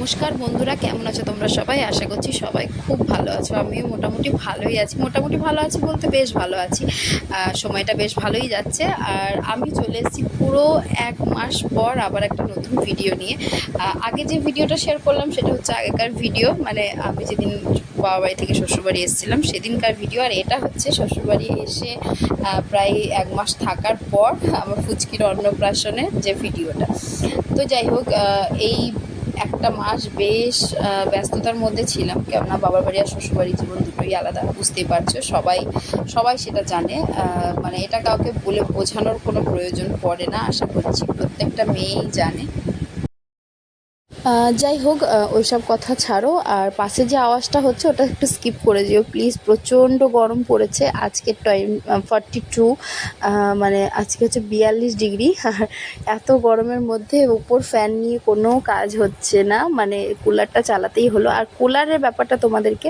নমস্কার বন্ধুরা, কেমন আছো তোমরা সবাই? আশা করছি সবাই খুব ভালো আছো। আমিও মোটামুটি ভালোই আছি। মোটামুটি ভালো আছি বলতে বেশ ভালো আছি। সময়টা বেশ ভালোই যাচ্ছে। আর আমি চলে এসেছি পুরো 1 মাস পর আবার একটা নতুন ভিডিও নিয়ে। আগে যে ভিডিওটা শেয়ার করলাম সেটা হচ্ছে আগেকার ভিডিও, মানে আমি যেদিন বাবা বাড়ি থেকে শ্বশুরবাড়ি এসেছিলাম সেদিনকার ভিডিও। আর এটা হচ্ছে শ্বশুরবাড়ি এসে প্রায় 1 মাস থাকার পর আমার ফুচকির অন্নপ্রাশনের যে ভিডিওটা। তো যাই হোক, এই একটা মাস বেশ ব্যস্ততার মধ্যে ছিলাম, কেননা বাবার বাড়ি আর শ্বশুরবাড়ি জীবন দুটোই আলাদা, বুঝতেই পারছো। সবাই সবাই সেটা জানে। মানে এটা কাউকে বলে বোঝানোর কোনো প্রয়োজন পড়ে না, আশা করছি প্রত্যেকটা মেয়েই জানে। যাই হোক, ওইসব কথা ছাড়ো। আর পাশে যে আওয়াজটা হচ্ছে ওটা একটু স্কিপ করে যেও প্লিজ। প্রচণ্ড গরম পড়েছে আজকের টাইম 42, মানে আজকে হচ্ছে 42 ডিগ্রি। আর এত গরমের মধ্যে উপর ফ্যান নিয়ে কোনো কাজ হচ্ছে না, মানে কুলারটা চালাতেই হলো। আর কুলারের ব্যাপারটা তোমাদেরকে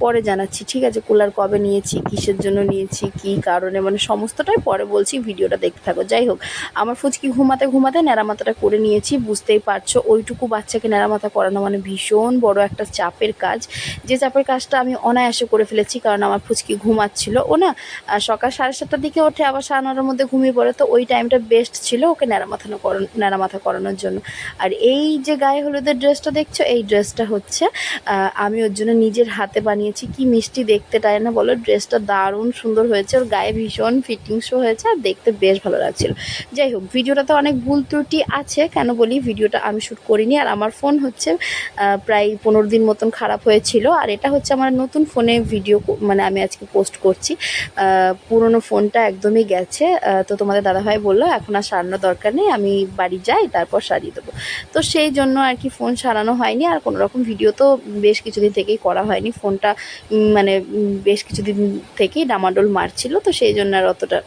পরে জানাচ্ছি, ঠিক আছে? কুলার কবে নিয়েছি, কিসের জন্য নিয়েছি, কী কারণে, মানে সমস্তটাই পরে বলছি, ভিডিওটা দেখতে থাকো। যাই হোক, আমার ফুচকি ঘুমাতে ঘুমাতে নেড়ামাথাটা করে নিয়েছি, বুঝতেই পারছো। ওইটুকু বাচ্চাকে নেড়ামাথা করানো মানে ভীষণ বড় একটা চাপের কাজ। যে চাপের কাজটা আমি অনায়াসে করে ফেলেছি, কারণ আমার ফুচকি ঘুমাচ্ছিল। ও না সকাল 7:30টার দিকে ওঠে, আবার 9:30টার মধ্যে ঘুমিয়ে পড়ে। তো ওই টাইমটা বেস্ট ছিল ওকে নেড়ামাথা করানোর জন্য। আর এই যে গায়ে হলুদের ড্রেসটা দেখছো, এই ড্রেসটা হচ্ছে আমি ওর জন্য নিজের হাতে বানিয়েছি। কি মিষ্টি দেখতে, তাই না বলো? ড্রেসটা দারুণ সুন্দর হয়েছে, ওর গায়ে ভীষণ ফিটিংসও হয়েছে আর দেখতে বেশ ভালো লাগছিল। যাই হোক, ভিডিওটাতে অনেক ভুল ত্রুটি আছে। কেন বলি, ভিডিওটা আমি শ্যুট করিনি, আর আমার ফোন হচ্ছে প্রায় 15 দিন মতন খারাপ হয়েছিল। আর এটা হচ্ছে আমার নতুন ফোনে ভিডিও, মানে আমি আজকে পোস্ট করছি। পুরনো ফোনটা একদমই গেছে। তো তোমাদের দাদাভাই বললো এখন আর সারানোর দরকার নেই, আমি বাড়ি যাই তারপর সারিয়ে দেবো। তো সেই জন্য আর কি ফোন সারানো হয়নি। আর কোনো রকম ভিডিও তো বেশ কিছুদিন থেকেই করা হয়নি। ফোনটা মানে বেশ কিছুদিন থেকেই ডামাডোল মারছিল, তো সেই জন্য আর অতটা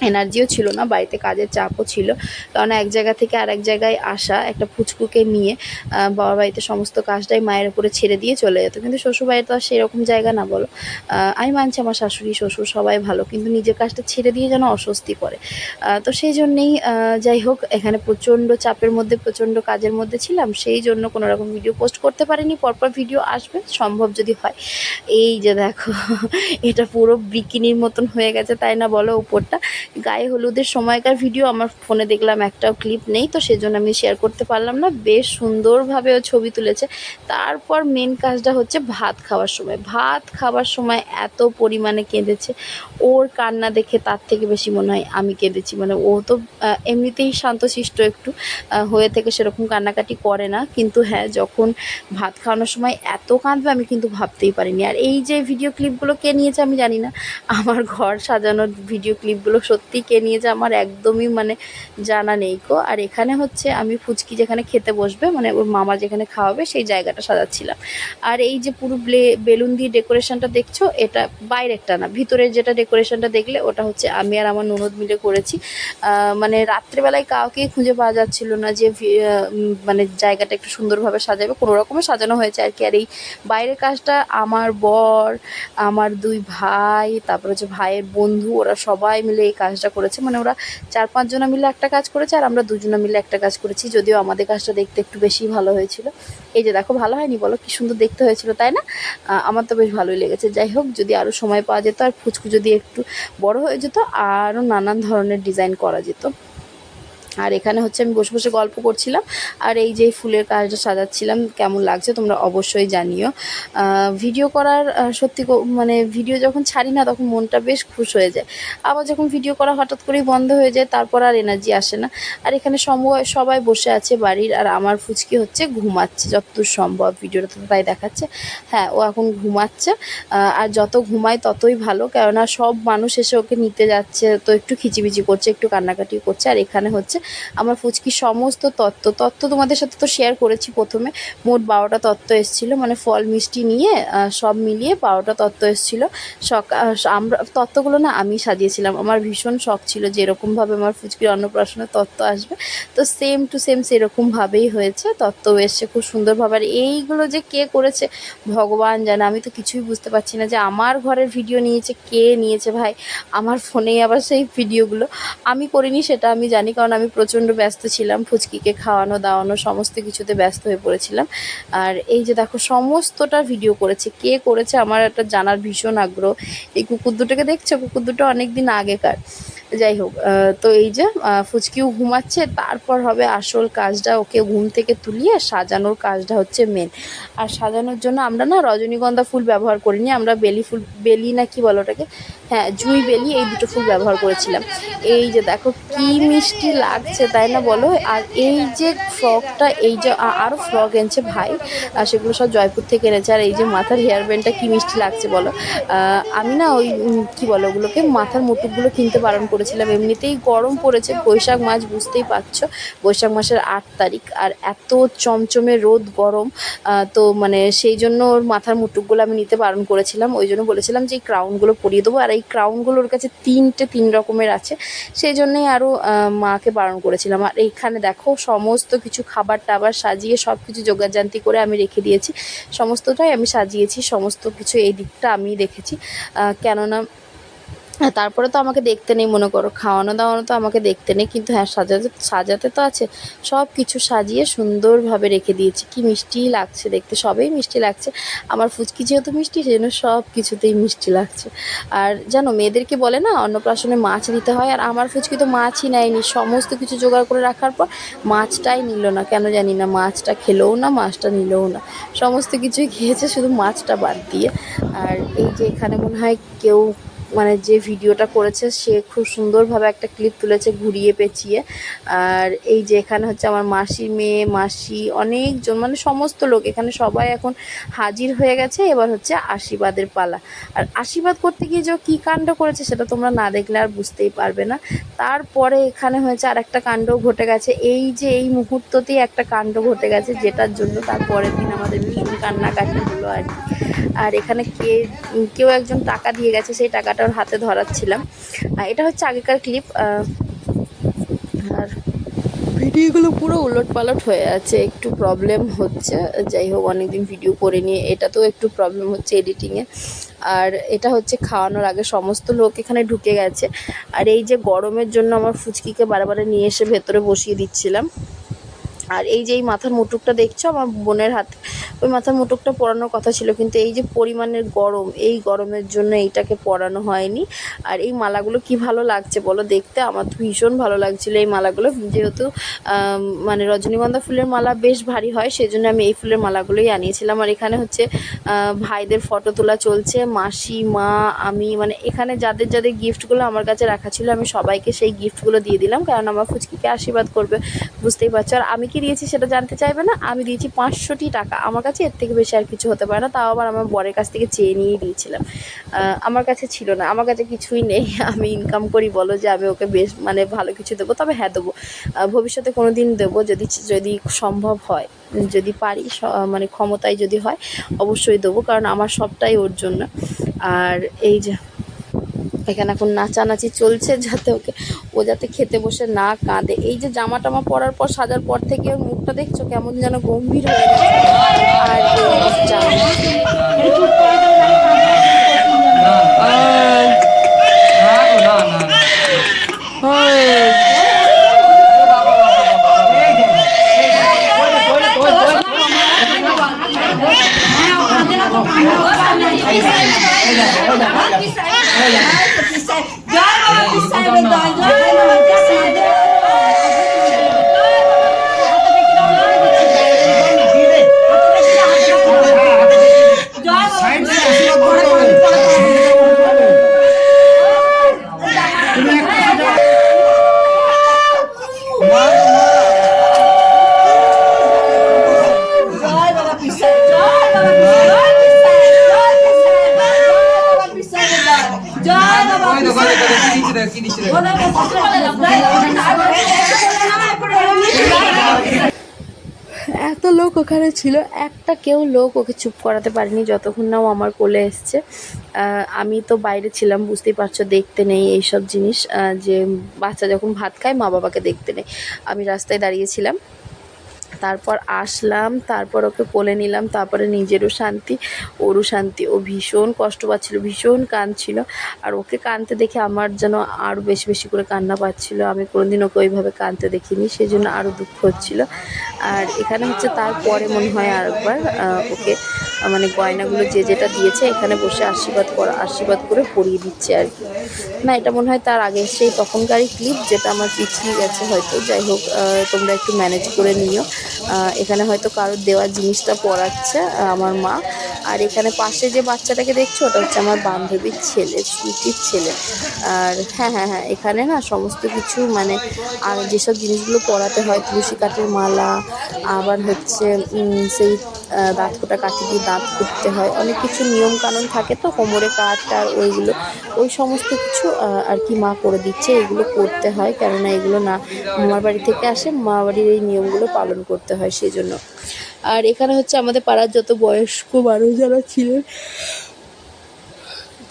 এনার্জিও ছিল না, বাড়িতে কাজের চাপও ছিল। কারণ এক জায়গা থেকে আরেক জায়গায় আসা, একটা ফুচকুকে নিয়ে বাবার বাড়িতে সমস্ত কাজটাই মায়ের উপরে ছেড়ে দিয়ে চলে যেত। কিন্তু শ্বশুরবাড়ি তো আর সেরকম জায়গা না, বলো? আমি মানছি আমার শাশুড়ি শ্বশুর সবাই ভালো, কিন্তু নিজের কাজটা ছেড়ে দিয়ে যেন অস্বস্তি করে। তো সেই জন্যেই যাই হোক, এখানে প্রচণ্ড চাপের মধ্যে, প্রচণ্ড কাজের মধ্যে ছিলাম, সেই জন্য কোনো রকম ভিডিও পোস্ট করতে পারিনি। পরপর ভিডিও আসবে সম্ভব যদি হয়। এই যে দেখো, এটা পুরো বিকিনির মতন হয়ে গেছে, তাই না বলো? উপরটা গায়ে হলুদের সময়কার ভিডিও আমার ফোনে দেখলাম একটাও ক্লিপ নেই, তো সেজন্য আমি শেয়ার করতে পারলাম না। বেশ সুন্দরভাবে ও ছবি তুলেছে। তারপর মেন কাজটা হচ্ছে ভাত খাওয়ার সময়। ভাত খাওয়ার সময় এত পরিমাণে কেঁদেছে, ওর কান্না দেখে তার থেকে বেশি মনে হয় আমি কেঁদেছি। মানে ও তো এমনিতেই শান্তশিষ্ট একটু হয়ে থেকে সেরকম কান্নাকাটি করে না, কিন্তু হ্যাঁ, যখন ভাত খাওয়ানোর সময় এত কাঁদবে আমি কিন্তু ভাবতেই পারিনি। আর এই যে ভিডিও ক্লিপগুলো কে নিয়েছে আমি জানি না, আমার ঘর সাজানোর ভিডিও ক্লিপগুলো সত্যি কে নিয়েছে আমার একদমই মানে জানা নেই গো। আর এখানে হচ্ছে আমি ফুচকি যেখানে খেতে বসবে, মানে ওর মামা যেখানে খাওয়াবে, সেই জায়গাটা সাজাচ্ছিলাম। আর এই যে পুরো বেলুন দিয়ে ডেকোরেশনটা দেখছো, এটা বাইরেরটা না, ভিতরের যেটা ডেকোরেশনটা দেখলে ওটা হচ্ছে আমি আর আমার ননদ মিলে করেছি। মানে রাত্রেবেলায় কাউকেই খুঁজে পাওয়া যাচ্ছিল না যে মানে জায়গাটা একটু সুন্দরভাবে সাজাবে, কোনো রকমে সাজানো হয়েছে আর কি। আর এই বাইরের কাজটা আমার বর, আমার 2 ভাই, তারপর হচ্ছে ভাইয়ের বন্ধু, ওরা সবাই মিলে এই কাজটা করেছে। মানে ওরা 4-5 জনা মিলে একটা কাজ করেছে, আর আমরা 2 জনা মিলে একটা কাজ করেছি। যদিও আমাদের কাজটা দেখতে একটু বেশি ভালো হয়েছিল। এই যে দেখো, ভালো হয়নি বলো? কি সুন্দর দেখতে হয়েছিল, তাই না? আমার তো বেশ ভালোই লেগেছে। যাই হোক, যদি আরও সময় পাওয়া যেত আর ফুচকু যদি একটু বড় হয়ে যেত, আরও নানান ধরনের ডিজাইন করা যেত। আর এখানে হচ্ছে আমি বসে বসে গল্প করছিলাম, আর এই যে ফুলের কাজটা সাজাচ্ছিলাম। কেমন লাগছে তোমরা অবশ্যই জানিও। ভিডিও করার সত্যি মানে ভিডিও যখন ছাড়ি না তখন মনটা বেশ খুশ হয়ে যায়। আবার যখন ভিডিও করা হঠাৎ করেই বন্ধ হয়ে যায়, তারপর আর এনার্জি আসে না। আর এখানে সবাই বসে আছে বাড়ির, আর আমার ফুচকি হচ্ছে ঘুমাচ্ছে যতদূর সম্ভব, ভিডিওটা তো তাই দেখাচ্ছে। হ্যাঁ, ও এখন ঘুমাচ্ছে। আর যত ঘুমায় ততই ভালো, কেননা সব মানুষ এসে ওকে নিতে যাচ্ছে, তো একটু খিচিবিচি করছে, একটু কান্নাকাটি করছে। আর এখানে হচ্ছে আমার ফুচকি সমস্ত তত্ত্ব তোমাদের সাথে তো শেয়ার করেছি প্রথমে। মোট 12টা তত্ত্ব এসেছিলো, মানে ফল মিষ্টি নিয়ে সব মিলিয়ে 12টা তত্ত্ব এসেছিলো। আমরা তত্ত্বগুলো না আমি সাজিয়েছিলাম। আমার ভীষণ শখ ছিল যে এরকমভাবে আমার ফুচকির অন্নপ্রাশনের তত্ত্ব আসবে। তো সেম টু সেম সেরকমভাবেই হয়েছে, তত্ত্ব এসছে খুব সুন্দরভাবে। আর এইগুলো যে কে করেছে ভগবান জানে, আমি তো কিছুই বুঝতে পারছি না যে আমার ঘরের ভিডিও কে নিয়েছে ভাই। আমার ফোনেই আবার সেই ভিডিওগুলো, আমি করিনি সেটা আমি জানি, কারণ আমি প্রচণ্ড ব্যস্ত ছিলাম, ফুচকিকে খাওয়ানো দাওয়ানো সমস্ত কিছুতে ব্যস্ত হয়ে পড়েছিলাম। আর এই যে দেখো সমস্তটা ভিডিও করেছে, কে করেছে আমার একটা জানার ভীষণ আগ্রহ। এই কুকুর দুটোকে দেখছো, কুকুর দুটো অনেক দিন আগেকার। যাই হোক, তো এই যে ফুচকিও ঘুমাচ্ছে, তারপর হবে আসল কাজটা, ওকে ঘুম থেকে তুলিয়ে সাজানোর কাজটা হচ্ছে মেন। আর সাজানোর জন্য আমরা না রজনীগন্ধা ফুল ব্যবহার করিনি, আমরা বেলি ফুল, বেলি না কি বলো ওটাকে, হ্যাঁ জুঁই বেলি, এই দুটো ফুল ব্যবহার করেছিলাম। এই যে দেখো কি মিষ্টি লাগছে তাই না বলো। আর এই যে ফ্রকটা, এই যে আরও ফ্রক এনেছে ভাই, আর সেগুলো সব জয়পুর থেকে এনেছে। আর এই যে মাথার হেয়ার ব্যান্ডটা কি মিষ্টি লাগছে বলো। আমি না ওই কি বলো ওগুলোকে, মাথার মুটুকগুলো কিনতে বারণ করেছিলাম, এমনিতেই গরম পড়েছে, বৈশাখ মাস বুঝতেই পারছো, বৈশাখ মাসের 8 তারিখ, আর এত চমচমে রোদ গরম, তো মানে সেই জন্য ওর মাথার মুটুকগুলো আমি নিতে বারণ করেছিলাম। ওই জন্য বলেছিলাম যে এই ক্রাউনগুলো পরিয়ে দেবো, আর এই ক্রাউনগুলো ওর কাছে 3 রকমের আছে, সেই জন্যই আরও মাকে বারণ করেছিলাম। আর এইখানে দেখো সমস্ত কিছু খাবার টাবার সাজিয়ে সব কিছু জোগাড়জান্তি করে আমি রেখে দিয়েছি, সমস্তটাই আমি সাজিয়েছি, সমস্ত কিছু এই দিকটা আমিই দেখেছি। কেননা তারপরে তো আমাকে দেখতে নেই, মনে করো খাওয়ানো দাওয়ানো তো আমাকে দেখতে নেই, কিন্তু হ্যাঁ সাজাতে তো আছে। সব কিছু সাজিয়ে সুন্দরভাবে রেখে দিয়েছি, কি মিষ্টি লাগছে দেখতে, সবেই মিষ্টি লাগছে। আমার ফুচকি যেহেতু মিষ্টি, সেই জন্য সব কিছুতেই মিষ্টি লাগছে। আর জানো মেয়েদেরকে বলে না অন্নপ্রাশনে মাছ দিতে হয়, আর আমার ফুচকি তো মাছই নেয়নি, সমস্ত কিছু জোগাড় করে রাখার পর মাছটাই নিল না, কেন জানি না, মাছটা খেলেও না, মাছটা নিলেও না, সমস্ত কিছুই খেয়েছে শুধু মাছটা বাদ দিয়ে। আর এই যে এখানে মনে হয় কেউ, মানে যে ভিডিওটা করেছে সে খুব সুন্দরভাবে একটা ক্লিপ তুলেছে ঘুরিয়ে পেঁচিয়ে। আর এই যে এখানে হচ্ছে আমার মাসির মেয়ে, মাসি, অনেকজন, মানে সমস্ত লোক এখানে সবাই এখন হাজির হয়ে গেছে। এবার হচ্ছে আশীর্বাদের পালা। আর আশীর্বাদ করতে গিয়ে যে কী কাণ্ড করেছে সেটা তোমরা না দেখলে আর বুঝতেই পারবে না। তারপরে এখানে হয়েছে আর একটা কাণ্ডও ঘটে গেছে, এই যে এই মুহূর্ততেই একটা কাণ্ড ঘটে গেছে, যেটার জন্য তারপরের দিন আমাদের ভীষণ কান্নাকাটি হলো আর কি। আর এখানে কেউ একজন টাকা দিয়ে গেছে, সেই টাকাটা ওর হাতে ধরাচ্ছিলাম। এটা হচ্ছে আগেকার ক্লিপ। আর ভিডিওগুলো পুরো উলটপালট হয়ে আছে, একটু প্রবলেম হচ্ছে। যাই হোক, অনেকদিন ভিডিও করে নিয়ে এটাতেও একটু প্রবলেম হচ্ছে এডিটিংয়ে। আর এটা হচ্ছে খাওয়ানোর আগে সমস্ত লোক এখানে ঢুকে গেছে। আর এই যে গরমের জন্য আমার ফুচকিকে বারে নিয়ে এসে ভেতরে বসিয়ে দিচ্ছিলাম। আর এই যে এই মাথার মুটুকটা দেখছো আমার বোনের হাতে, ওই মাথার মুটুকটা পরানোর কথা ছিল, কিন্তু এই যে পরিমাণের গরম, এই গরমের জন্য এইটাকে পরানো হয়নি। আর এই মালাগুলো কি ভালো লাগছে বলো দেখতে, আমার তো ভীষণ ভালো লাগছিলো এই মালাগুলো, যেহেতু মানে রজনীগন্ধা ফুলের মালা বেশ ভারী হয়, সেজন্য আমি এই ফুলের মালাগুলোই আনিয়েছিলাম। আর এখানে হচ্ছে ভাইদের ফটো তোলা চলছে, মাসি, মা, আমি, মানে এখানে যাদের যাদের গিফটগুলো আমার কাছে রাখা ছিল আমি সবাইকে সেই গিফটগুলো দিয়ে দিলাম, কারণ আমার ফুচকিকে আশীর্বাদ করবে, বুঝতেই পারছো। আর আমি কি দিয়েছি সেটা জানতে চাইবে না, আমি দিয়েছি 500টি টাকা, আমার কাছে এর থেকে বেশি আর কিছু হতে পারে না, তাও আবার আমার বরের কাছ থেকে চেয়ে নিয়েই দিয়েছিলাম। আমার কাছে ছিল না, আমার কাছে কিছুই নেই, আমি ইনকাম করি বলো যে আমি ওকে বেশ মানে ভালো কিছু দেবো, তবে হ্যাঁ দেবো, ভবিষ্যতে কোনো দিন দেবো, যদি সম্ভব হয়, যদি পারি, মানে ক্ষমতায় যদি হয় অবশ্যই দেবো, কারণ আমার সবটাই ওর জন্য। আর এই যে এখানে এখন নাচানাচি চলছে, যাতে ও যাতে খেতে বসে না কাঁদে। এই যে জামা টামা পরার পর, সাজার পর থেকে ওর মুখটা দেখছো কেমন যেন গম্ভীর হয়ে গেছে। আর এত লোক ওখানে ছিল, একটা কেউ লোক ওকে চুপ করাতে পারেনি যতক্ষণ না ও আমার কোলে এসছে। আমি তো বাইরে ছিলাম, বুঝতেই পারছো, দেখতে নেই এইসব জিনিস, যে বাচ্চা যখন ভাত খায় মা বাবাকে দেখতে নেই। আমি রাস্তায় দাঁড়িয়েছিলাম, তারপর আসলাম, তারপর ওকে কোলে নিলাম, তারপরে নিজেরও শান্তি ওরও শান্তি। ও ভীষণ কষ্ট পাচ্ছিল, ভীষণ কাঁদছিল, আর ওকে কাঁদতে দেখে আমার যেন আরও বেশি বেশি করে কান্না পাচ্ছিল। আমি কোনোদিন ওকে ওইভাবে কাঁদতে দেখিনি, সেই জন্য আরও দুঃখ হচ্ছিল। আর এখানে হচ্ছে তারপরে মনে হয় আরেকবার ওকে মানে গয়নাগুলো যে যেটা দিয়েছে এখানে বসে আশীর্বাদ করে পরিয়ে দিচ্ছে আর কি। না, এটা মনে হয় তার আগে সেই তখনকারই ক্লিপ, যেটা আমার পিছিয়ে গেছে হয়তো। যাই হোক, তোমরা একটু ম্যানেজ করে নিও। এখানে হয়তো কারোর দেওয়া জিনিসটা পরাচ্ছে আমার মা। আর এখানে পাশে যে বাচ্চাটাকে দেখছো ওটা হচ্ছে আমার বান্ধবীর ছেলে, সুইটির ছেলে। আর হ্যাঁ হ্যাঁ হ্যাঁ, এখানে না সমস্ত কিছু মানে আর যেসব জিনিসগুলো পরাতে হয়, তুলসী কাঠের মালা, আবার হচ্ছে সেই দাঁত কোটা কাঠি দিয়ে দাঁত কুটতে হয়, অনেক কিছু নিয়ম কানুন থাকে তো, কোমরে কাঠ আর ওইগুলো, ওই সমস্ত কিছু আর কি মা করে দিচ্ছে। এগুলো করতে হয়, কেননা এগুলো না মামার বাড়ি থেকে আসে, মামার বাড়ির এই নিয়মগুলো পালন করতে হয় সেই জন্য। আর এখানে হচ্ছে আমাদের পাড়ার যত বয়স্ক মানুষ যারা ছিলেন,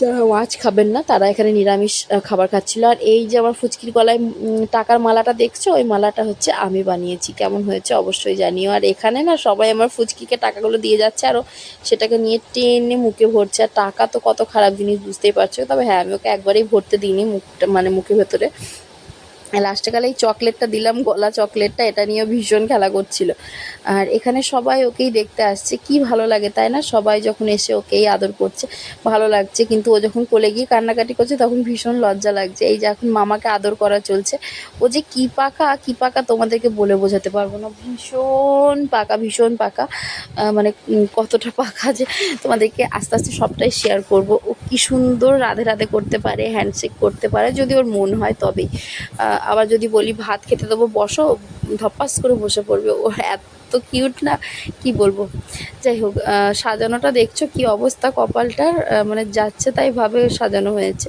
যারা মাছ খাবেন না, তারা এখানে নিরামিষ খাবার খাচ্ছিল। আর এই যে আমার ফুচকির গলায় টাকার মালাটা দেখছো, ওই মালাটা হচ্ছে আমি বানিয়েছি। কেমন হয়েছে অবশ্যই জানিও। আর এখানে না সবাই আমার ফুচকিকে টাকাগুলো দিয়ে যাচ্ছে, আরও সেটাকে নিয়ে টেনে মুখে ভরছে। আর টাকা তো কত খারাপ জিনিস বুঝতেই পারছো। তবে হ্যাঁ, আমি ওকে একবারেই ভরতে দিইনি মুখটা, মানে মুখের ভেতরে। লাস্টে কালে এই চকলেটটা দিলাম, গলা চকলেটটা, এটা নিয়েও ভীষণ খেলা করছিল। আর এখানে সবাই ওকেই দেখতে আসছে, কি ভালো লাগে তাই না? সবাই যখন এসে ওকেই আদর করছে, ভালো লাগছে। কিন্তু ও যখন কোলে গিয়ে কান্নাকাটি করছে তখন ভীষণ লজ্জা লাগছে। এই যে এখন মামাকে আদর করা চলছে, ও যে কী পাকা তোমাদেরকে বলে বোঝাতে পারবো না। ভীষণ পাকা, ভীষণ পাকা। মানে কতটা পাকা যে তোমাদেরকে আস্তে আস্তে সবটাই শেয়ার করব। ও কি সুন্দর রাধে রাধে করতে পারে, হ্যান্ডশেক করতে পারে, যদি ওর মন হয় তবেই। আবার যদি বলি ভাত খেতে দেবো, বসো, ধপাস করে বসে পড়বে। ও এত কিউট না, কি বলবো। যাই হোক, সাজানোটা দেখছো কি অবস্থা কপালটার, মানে যাচ্ছে তাই ভাবে সাজানো হয়েছে,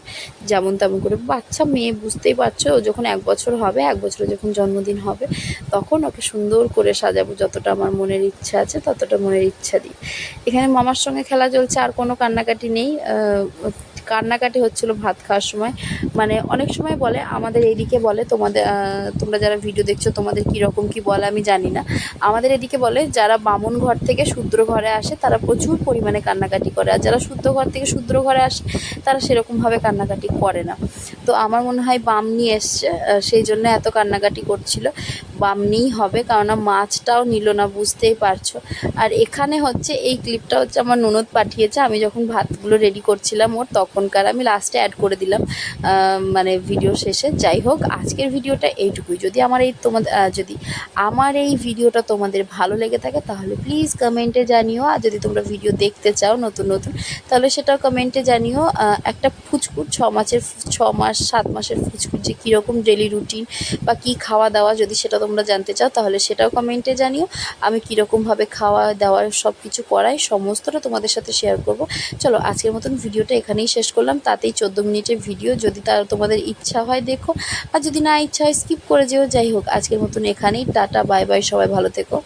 যেমন তেমন করে। বাচ্চা মেয়ে, বুঝতেই পারছো, ও যখন 1 বছর হবে, 1 বছরে যখন জন্মদিন হবে, তখন ওকে সুন্দর করে সাজাবো। যতটা আমার মনের ইচ্ছা আছে ততটা মনের ইচ্ছা দিই। এখানে মামার সঙ্গে খেলা চলছে, আর কোনো কান্নাকাটি নেই। কান্নাকাটি হচ্ছিলো ভাত খাওয়ার সময়। মানে অনেক সময় বলে আমাদের এইদিকে বলে, তোমরা যারা ভিডিও দেখছো তোমাদের কীরকম কী বলে আমি জানি না। আমাদের এদিকে বলে যারা বামুন ঘর থেকে শূদ্র ঘরে আসে তারা প্রচুর পরিমাণে কান্নাকাটি করে, আর যারা শুদ্ধ ঘর থেকে শূদ্র ঘরে আসে তারা সেরকমভাবে কান্নাকাটি করে না। তো আমার মনে হয় বামনি এসছে, সেই জন্য এত কান্নাকাটি করছিল। বামনিই হবে, কেননা মাছটাও নিল না, বুঝতেই পারছো। আর এখানে হচ্ছে এই ক্লিপটা হচ্ছে আমার ননদ পাঠিয়েছে, আমি যখন ভাতগুলো রেডি করছিলাম ওর তখনকার, আমি লাস্টে অ্যাড করে দিলাম মানে ভিডিও শেষে। যাই হোক, আজকের ভিডিওটা এইটুকুই। যদি আমার এই ভিডিওটা তোমাদের ভালো লেগে থাকে তাহলে প্লিজ কমেন্টে জানিও। আর যদি তোমরা ভিডিও দেখতে চাও নতুন নতুন, তাহলে সেটাও কমেন্টে জানিও। একটা ফুচকুর 6 মাস 7 মাসের ফুচকুর যে কীরকম ডেলি রুটিন বা কী খাওয়া দাওয়া, যদি সেটা তোমরা জানতে চাও তাহলে সেটাও কমেন্টে জানিও। আমি কীরকমভাবে খাওয়া দাওয়ার সব কিছু করাই সমস্তটা তোমাদের সাথে শেয়ার করব। চলো, আজকের মতন ভিডিওটা এখানেই শেষ করলাম। তাতেই 14 মিনিটের ভিডিও। যদি তোমাদের ইচ্ছা হয় দেখো, আর যদি না ইচ্ছা হয় স্কিপ করে যেও। যাই হোক, আজকের মতন এখানেই টাটা, বাই বাই, সবাই ভালো থেকো।